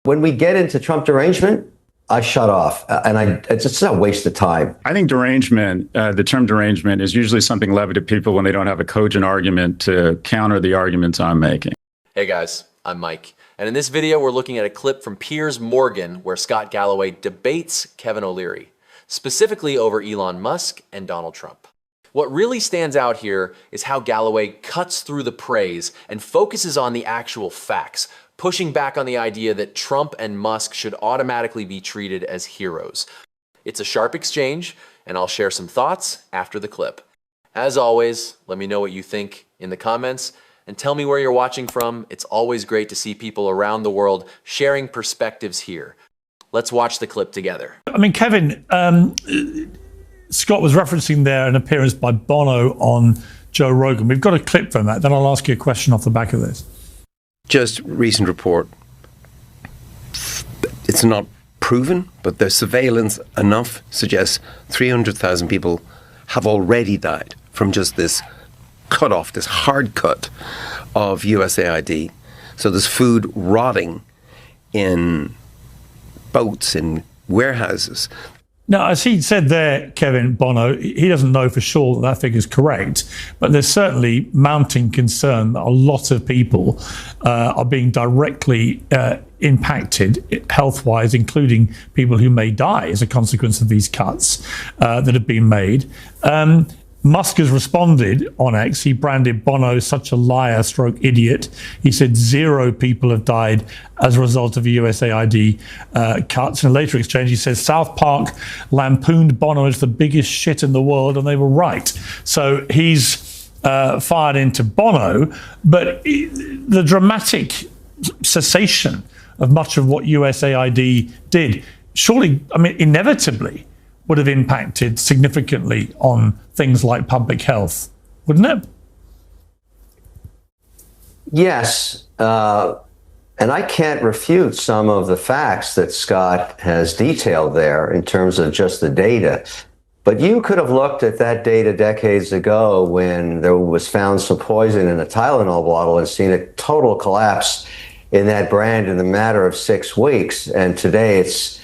when we get into Trump derangement, I shut off, and it's just a waste of time. I think derangement, the term derangement, is usually something levied at people when they don't have a cogent argument to counter the arguments I'm making. Hey guys, I'm Mike. And in this video, we're looking at a clip from Piers Morgan where Scott Galloway debates Kevin O'Leary, specifically over Elon Musk and Donald Trump. What really stands out here is how Galloway cuts through the praise and focuses on the actual facts, pushing back on the idea that Trump and Musk should automatically be treated as heroes. It's a sharp exchange, and I'll share some thoughts after the clip. As always, let me know what you think in the comments, and tell me where you're watching from. It's always great to see people around the world sharing perspectives here. Let's watch the clip together. I mean, Kevin, Scott was referencing there an appearance by Bono on Joe Rogan. We've got a clip from that. Then I'll ask you a question off the back of this. Just recent report. It's not proven, but the surveillance enough suggests 300,000 people have already died from just this cut off, this hard cut of USAID. So there's food rotting in boats, in warehouses. Now, as he said there, Kevin, Bono, he doesn't know for sure that that figure is correct, but there's certainly mounting concern that a lot of people are being directly impacted health-wise, including people who may die as a consequence of these cuts that have been made. Musk has responded on X. He branded Bono such a liar stroke idiot. He said 0 people have died as a result of USAID cuts. In a later exchange, he says South Park lampooned Bono as the biggest shit in the world, and they were right. So he's fired into Bono, but the dramatic cessation of much of what USAID did, surely, I mean, inevitably would have impacted significantly on things like public health, wouldn't it? Yes, and I can't refute some of the facts that Scott has detailed there in terms of just the data. But you could have looked at that data decades ago when there was found some poison in a Tylenol bottle and seen a total collapse in that brand in a matter of 6 weeks. And today it's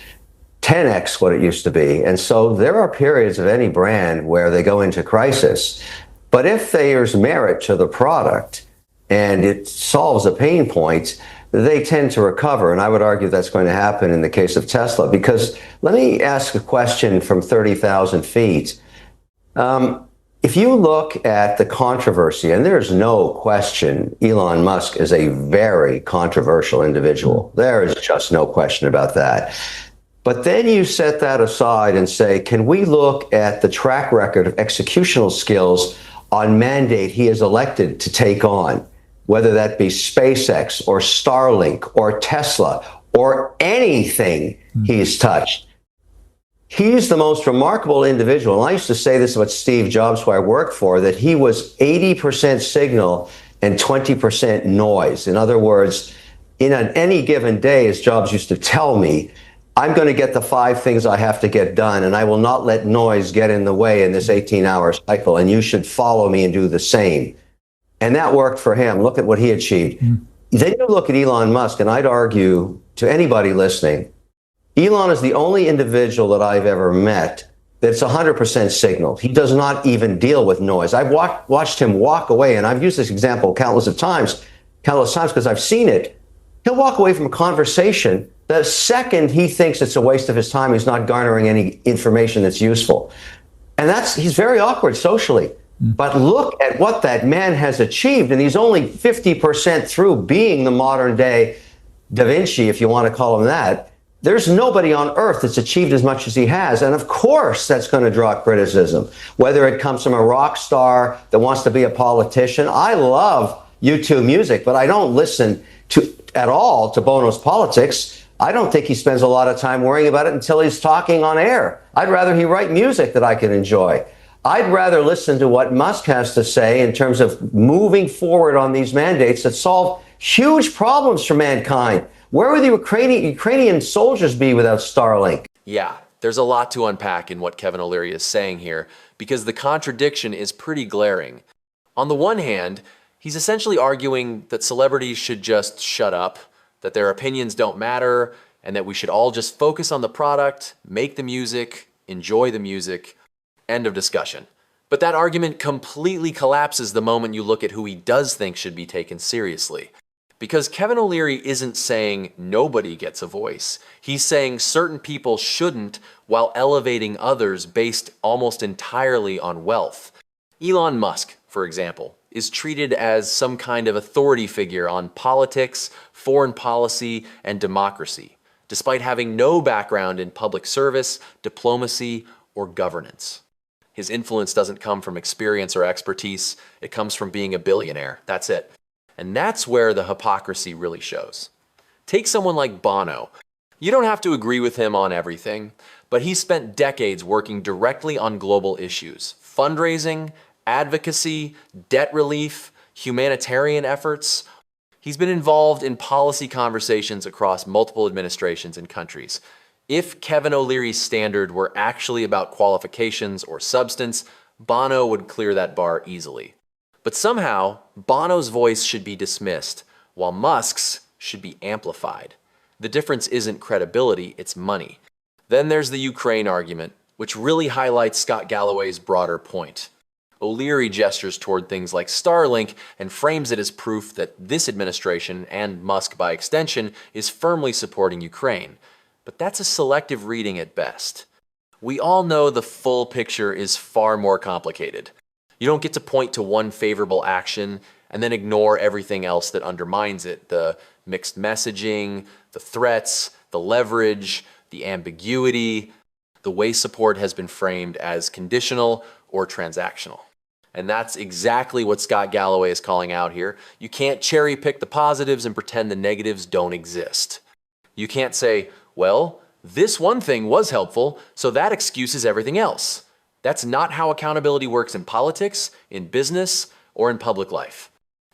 10x what it used to be. And so there are periods of any brand where they go into crisis. But if there's merit to the product and it solves a pain point, they tend to recover. And I would argue that's going to happen in the case of Tesla. Because let me ask a question from 30,000 feet. If you look at the controversy, and there's no question Elon Musk is a very controversial individual. There is just no question about that. But then you set that aside and say, can we look at the track record of executional skills on mandate he is elected to take on, whether that be SpaceX or Starlink or Tesla or anything he's touched? He's the most remarkable individual. And I used to say this about Steve Jobs, who I worked for, that he was 80% signal and 20% noise. In other words, in any given day, as Jobs used to tell me, I'm going to get the 5 things I have to get done, and I will not let noise get in the way in this 18-hour cycle, and you should follow me and do the same. And that worked for him. Look at what he achieved. Then you look at Elon Musk, and I'd argue to anybody listening, Elon is the only individual that I've ever met that's 100% signal. He does not even deal with noise. I've watched him walk away, and I've used this example countless times because I've seen it. He'll walk away from a conversation the second he thinks it's a waste of his time, he's not garnering any information that's useful. And he's very awkward socially. But look at what that man has achieved, and he's only 50% through being the modern day Da Vinci, if you want to call him that. There's nobody on earth that's achieved as much as he has. And of course, that's going to draw criticism, whether it comes from a rock star that wants to be a politician. I love U2 music, but I don't listen at all to Bono's politics. I don't think he spends a lot of time worrying about it until he's talking on air. I'd rather he write music that I can enjoy. I'd rather listen to what Musk has to say in terms of moving forward on these mandates that solve huge problems for mankind. Where would the Ukrainian soldiers be without Starlink? Yeah, there's a lot to unpack in what Kevin O'Leary is saying here, because the contradiction is pretty glaring. On the one hand, he's essentially arguing that celebrities should just shut up, that their opinions don't matter, and that we should all just focus on the product, make the music, enjoy the music. End of discussion. But that argument completely collapses the moment you look at who he does think should be taken seriously. Because Kevin O'Leary isn't saying nobody gets a voice. He's saying certain people shouldn't, while elevating others based almost entirely on wealth. Elon Musk, for example, is treated as some kind of authority figure on politics, foreign policy, and democracy, despite having no background in public service, diplomacy, or governance. His influence doesn't come from experience or expertise, it comes from being a billionaire. That's it. And that's where the hypocrisy really shows. Take someone like Bono. You don't have to agree with him on everything, but he spent decades working directly on global issues: fundraising, advocacy, debt relief, humanitarian efforts. He's been involved in policy conversations across multiple administrations and countries. If Kevin O'Leary's standard were actually about qualifications or substance, Bono would clear that bar easily. But somehow, Bono's voice should be dismissed, while Musk's should be amplified. The difference isn't credibility, it's money. Then there's the Ukraine argument, which really highlights Scott Galloway's broader point. O'Leary gestures toward things like Starlink and frames it as proof that this administration, and Musk by extension, is firmly supporting Ukraine. But that's a selective reading at best. We all know the full picture is far more complicated. You don't get to point to one favorable action and then ignore everything else that undermines it: the mixed messaging, the threats, the leverage, the ambiguity, the way support has been framed as conditional or transactional. And that's exactly what Scott Galloway is calling out here. You can't cherry pick the positives and pretend the negatives don't exist. You can't say, well, this one thing was helpful, so that excuses everything else. That's not how accountability works in politics, in business, or in public life.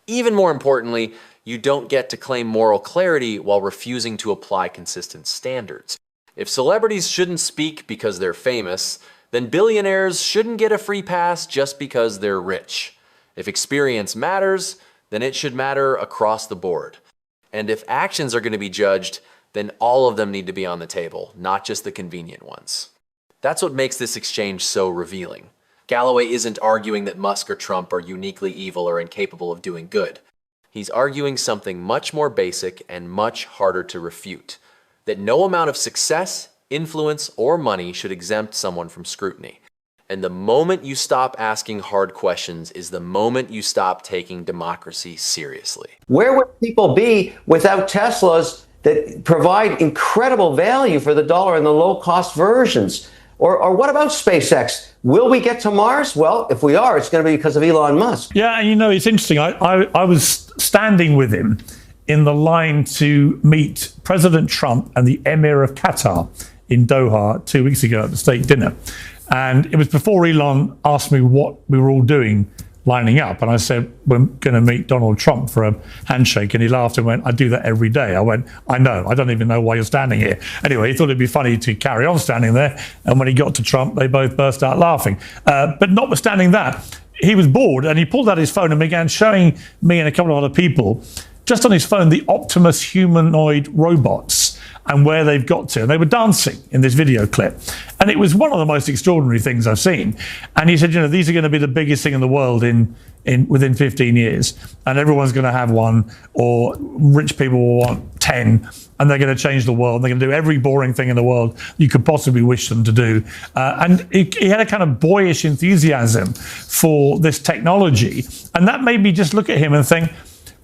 Even more importantly, you don't get to claim moral clarity while refusing to apply consistent standards. If celebrities shouldn't speak because they're famous, then billionaires shouldn't get a free pass just because they're rich. If experience matters, then it should matter across the board. And if actions are going to be judged, then all of them need to be on the table, not just the convenient ones. That's what makes this exchange so revealing. Galloway isn't arguing that Musk or Trump are uniquely evil or incapable of doing good. He's arguing something much more basic and much harder to refute: that no amount of success, influence, or money should exempt someone from scrutiny. And the moment you stop asking hard questions is the moment you stop taking democracy seriously. Where would people be without Teslas that provide incredible value for the dollar in the low-cost versions? Or what about SpaceX? Will we get to Mars? Well, if we are, it's going to be because of Elon Musk. Yeah, and you know, it's interesting. I was standing with him in the line to meet President Trump and the Emir of Qatar in Doha 2 weeks ago at the state dinner. And it was before Elon asked me what we were all doing lining up. And I said, we're going to meet Donald Trump for a handshake. And he laughed and went, I do that every day. I went, I know. I don't even know why you're standing here. Anyway, he thought it'd be funny to carry on standing there. And when he got to Trump, they both burst out laughing. But notwithstanding that, he was bored and he pulled out his phone and began showing me and a couple of other people just on his phone the Optimus humanoid robots and where they've got to. And they were dancing in this video clip. And it was one of the most extraordinary things I've seen. And he said, you know, these are going to be the biggest thing in the world within 15 years. And everyone's going to have one, or rich people will want 10. And they're going to change the world. And they're going to do every boring thing in the world you could possibly wish them to do. And he had a kind of boyish enthusiasm for this technology. And that made me just look at him and think,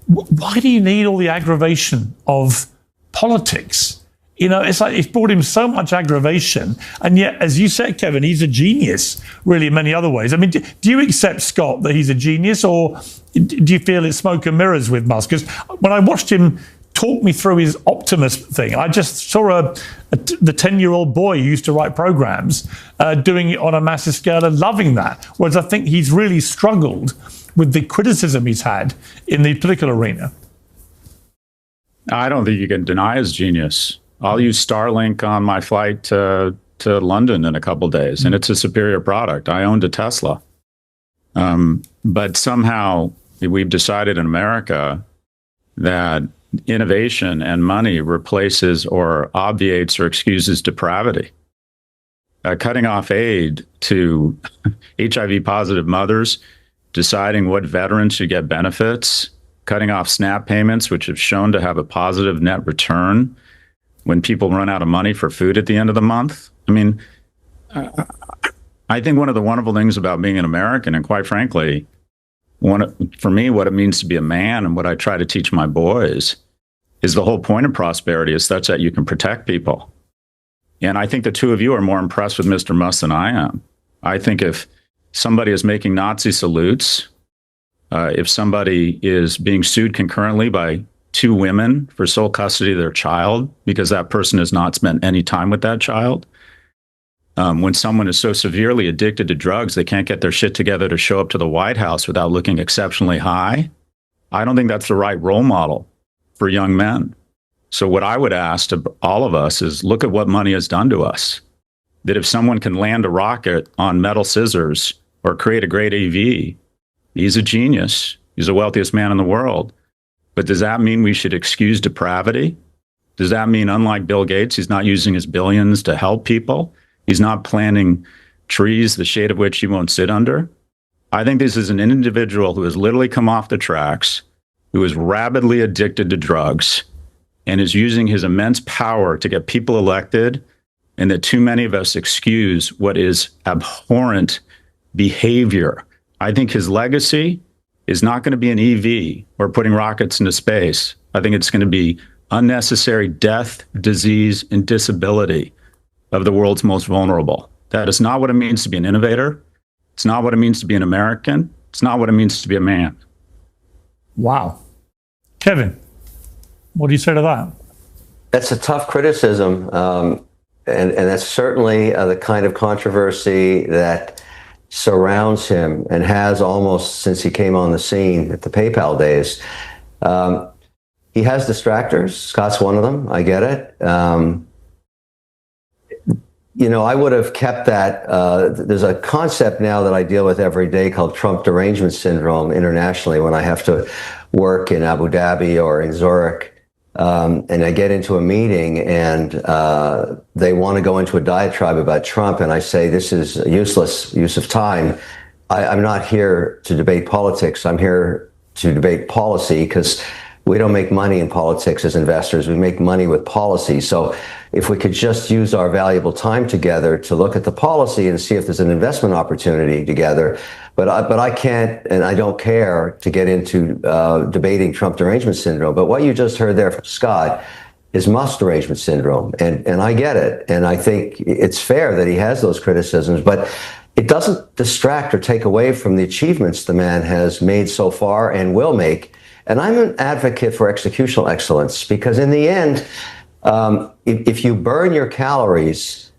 why do you need all the aggravation of politics? You know, it's like it's brought him so much aggravation. And yet, as you said, Kevin, he's a genius, really, in many other ways. I mean, do you accept, Scott, that he's a genius, or do you feel it's smoke and mirrors with Musk? Because when I watched him talk me through his Optimus thing, I just saw the 10-year-old boy who used to write programs doing it on a massive scale and loving that. Whereas I think he's really struggled with the criticism he's had in the political arena. I don't think you can deny his genius. I'll use Starlink on my flight to London in a couple days, and it's a superior product. I owned a Tesla. But somehow we've decided in America that innovation and money replaces or obviates or excuses depravity. Cutting off aid to HIV positive mothers, deciding what veterans should get benefits, cutting off SNAP payments, which have shown to have a positive net return when people run out of money for food at the end of the month. I mean, I think one of the wonderful things about being an American, and quite frankly, for me, what it means to be a man and what I try to teach my boys is the whole point of prosperity is such that you can protect people. And I think the two of you are more impressed with Mr. Musk than I am. I think if somebody is making Nazi salutes, if somebody is being sued concurrently by two women for sole custody of their child because that person has not spent any time with that child, when someone is so severely addicted to drugs they can't get their shit together to show up to the White House without looking exceptionally high, I don't think that's the right role model for young men. So what I would ask to all of us is look at what money has done to us. That if someone can land a rocket on metal scissors or create a great AV, he's a genius. He's the wealthiest man in the world. But does that mean we should excuse depravity? Does that mean, unlike Bill Gates, he's not using his billions to help people? He's not planting trees, the shade of which he won't sit under? I think this is an individual who has literally come off the tracks, who is rabidly addicted to drugs, and is using his immense power to get people elected, and that too many of us excuse what is abhorrent behavior. I think his legacy is not going to be an EV or putting rockets into space. I think it's going to be unnecessary death, disease, and disability of the world's most vulnerable. That is not what it means to be an innovator. It's not what it means to be an American. It's not what it means to be a man. Wow. Kevin, what do you say to that? That's a tough criticism. And that's certainly the kind of controversy that surrounds him and has almost since he came on the scene at the PayPal days. He has distractors. Scott's one of them. I get it. I would have kept that. There's a concept now that I deal with every day called Trump derangement syndrome internationally when I have to work in Abu Dhabi or in Zurich. And I get into a meeting and they want to go into a diatribe about Trump. And I say, this is a useless use of time. I'm not here to debate politics. I'm here to debate policy because we don't make money in politics as investors. We make money with policy. So if we could just use our valuable time together to look at the policy and see if there's an investment opportunity together. But I can't, and I don't care to get into debating Trump derangement syndrome. But what you just heard there from Scott is Musk derangement syndrome. And I get it. And I think it's fair that he has those criticisms, but it doesn't distract or take away from the achievements the man has made so far and will make. And I'm an advocate for executional excellence because in the end, if you burn your calories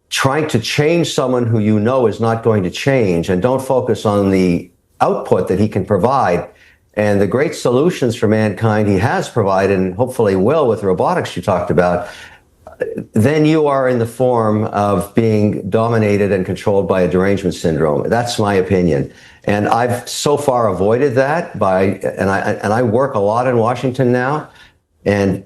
trying to change someone who you know is not going to change and don't focus on the output that he can provide and the great solutions for mankind he has provided and hopefully will with robotics you talked about, then you are in the form of being dominated and controlled by a derangement syndrome. That's my opinion. And I've so far avoided that and I work a lot in Washington now. And,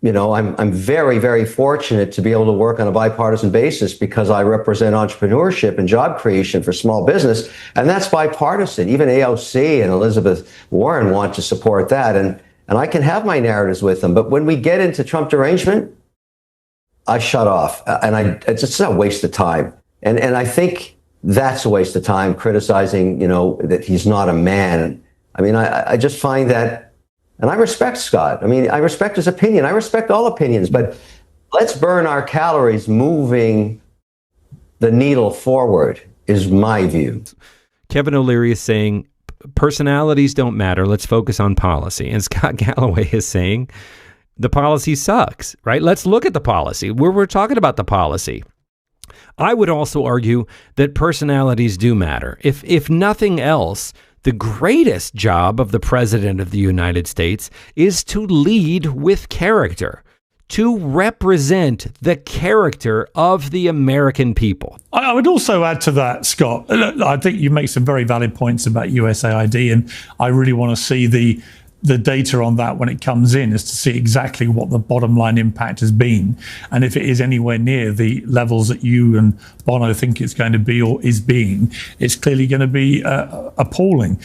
I'm very, very fortunate to be able to work on a bipartisan basis because I represent entrepreneurship and job creation for small business. And that's bipartisan. Even AOC and Elizabeth Warren want to support that. And I can have my narratives with them. But when we get into Trump derangement, I shut off. And it's just a waste of time. And I think that's a waste of time criticizing, that he's not a man. I mean, I just find that, and I respect Scott. I mean, I respect his opinion. I respect all opinions, but let's burn our calories moving the needle forward is my view. Kevin O'Leary is saying personalities don't matter. Let's focus on policy. And Scott Galloway is saying the policy sucks, right? Let's look at the policy. We're talking about the policy. I would also argue that personalities do matter. If nothing else, the greatest job of the president of the United States is to lead with character, to represent the character of the American people. I would also add to that, Scott. I think you make some very valid points about USAID, and I really want to see the the data on that when it comes in is to see exactly what the bottom line impact has been. And if it is anywhere near the levels that you and Bono think it's going to be or is being, it's clearly going to be appalling.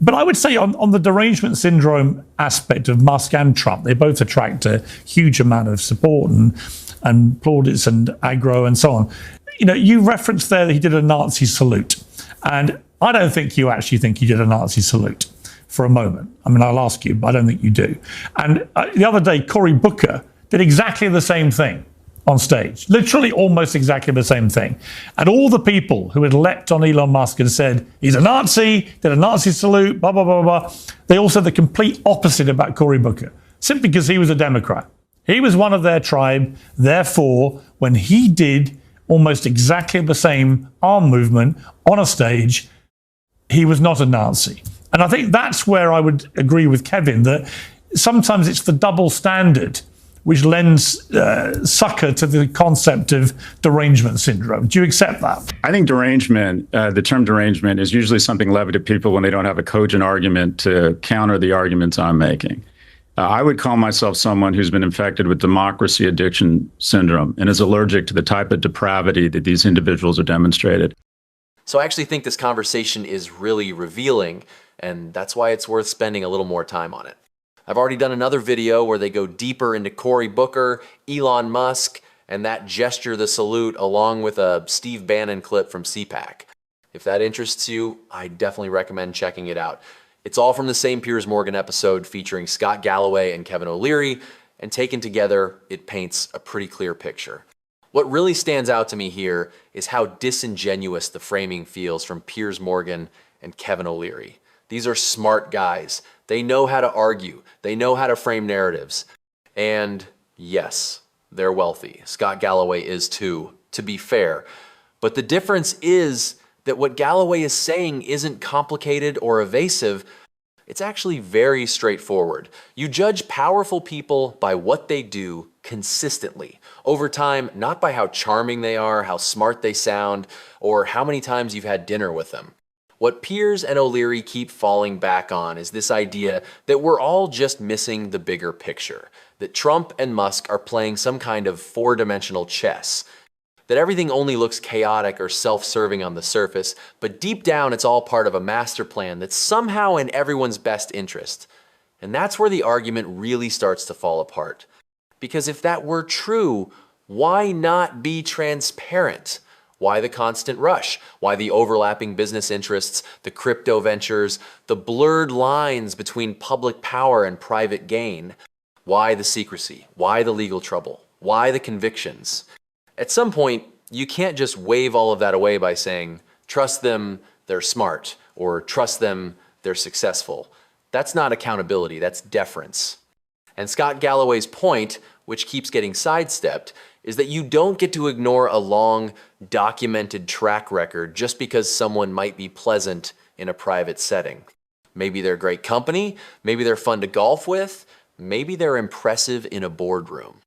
But I would say on the derangement syndrome aspect of Musk and Trump, they both attract a huge amount of support and plaudits and aggro and so on. You know, you referenced there that he did a Nazi salute. And I don't think you actually think he did a Nazi salute for a moment. I mean, I'll ask you, but I don't think you do. And the other day, Cory Booker did exactly the same thing on stage, literally almost exactly the same thing. And all the people who had leapt on Elon Musk and said, he's a Nazi, did a Nazi salute, blah, blah, blah, blah, they all said the complete opposite about Cory Booker, simply because he was a Democrat. He was one of their tribe. Therefore, when he did almost exactly the same arm movement on a stage, he was not a Nazi. And I think that's where I would agree with Kevin, that sometimes it's the double standard which lends succor to the concept of derangement syndrome. Do you accept that? I think derangement, the term derangement, is usually something levied at people when they don't have a cogent argument to counter the arguments I'm making. I would call myself someone who's been infected with democracy addiction syndrome and is allergic to the type of depravity that these individuals are demonstrated. So I actually think this conversation is really revealing, and that's why it's worth spending a little more time on it. I've already done another video where they go deeper into Cory Booker, Elon Musk, and that gesture, the salute, along with a Steve Bannon clip from CPAC. If that interests you, I definitely recommend checking it out. It's all from the same Piers Morgan episode featuring Scott Galloway and Kevin O'Leary, and taken together, it paints a pretty clear picture. What really stands out to me here is how disingenuous the framing feels from Piers Morgan and Kevin O'Leary. These are smart guys. They know how to argue. They know how to frame narratives. And yes, they're wealthy. Scott Galloway is too, to be fair. But the difference is that what Galloway is saying isn't complicated or evasive. It's actually very straightforward. You judge powerful people by what they do consistently over time, not by how charming they are, how smart they sound, or how many times you've had dinner with them. What Piers and O'Leary keep falling back on is this idea that we're all just missing the bigger picture, that Trump and Musk are playing some kind of four-dimensional chess, that everything only looks chaotic or self-serving on the surface, but deep down it's all part of a master plan that's somehow in everyone's best interest. And that's where the argument really starts to fall apart. Because if that were true, why not be transparent? Why the constant rush? Why the overlapping business interests, the crypto ventures, the blurred lines between public power and private gain? Why the secrecy? Why the legal trouble? Why the convictions? At some point, you can't just wave all of that away by saying, trust them, they're smart, or trust them, they're successful. That's not accountability, that's deference. And Scott Galloway's point, which keeps getting sidestepped, is that you don't get to ignore a long, documented track record just because someone might be pleasant in a private setting. Maybe they're great company, maybe they're fun to golf with, maybe they're impressive in a boardroom.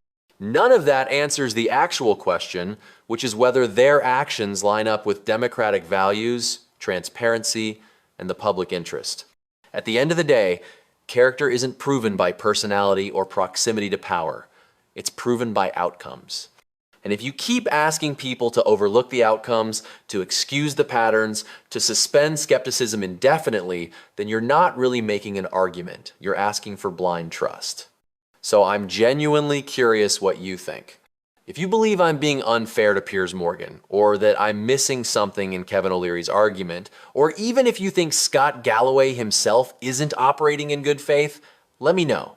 None of that answers the actual question, which is whether their actions line up with democratic values, transparency, and the public interest. At the end of the day, character isn't proven by personality or proximity to power. It's proven by outcomes. And if you keep asking people to overlook the outcomes, to excuse the patterns, to suspend skepticism indefinitely, then you're not really making an argument. You're asking for blind trust. So I'm genuinely curious what you think. If you believe I'm being unfair to Piers Morgan, or that I'm missing something in Kevin O'Leary's argument, or even if you think Scott Galloway himself isn't operating in good faith, let me know.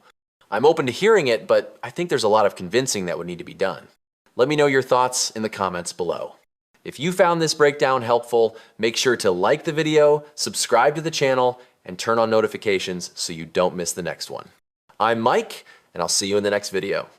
I'm open to hearing it, but I think there's a lot of convincing that would need to be done. Let me know your thoughts in the comments below. If you found this breakdown helpful, make sure to like the video, subscribe to the channel, and turn on notifications so you don't miss the next one. I'm Mike, and I'll see you in the next video.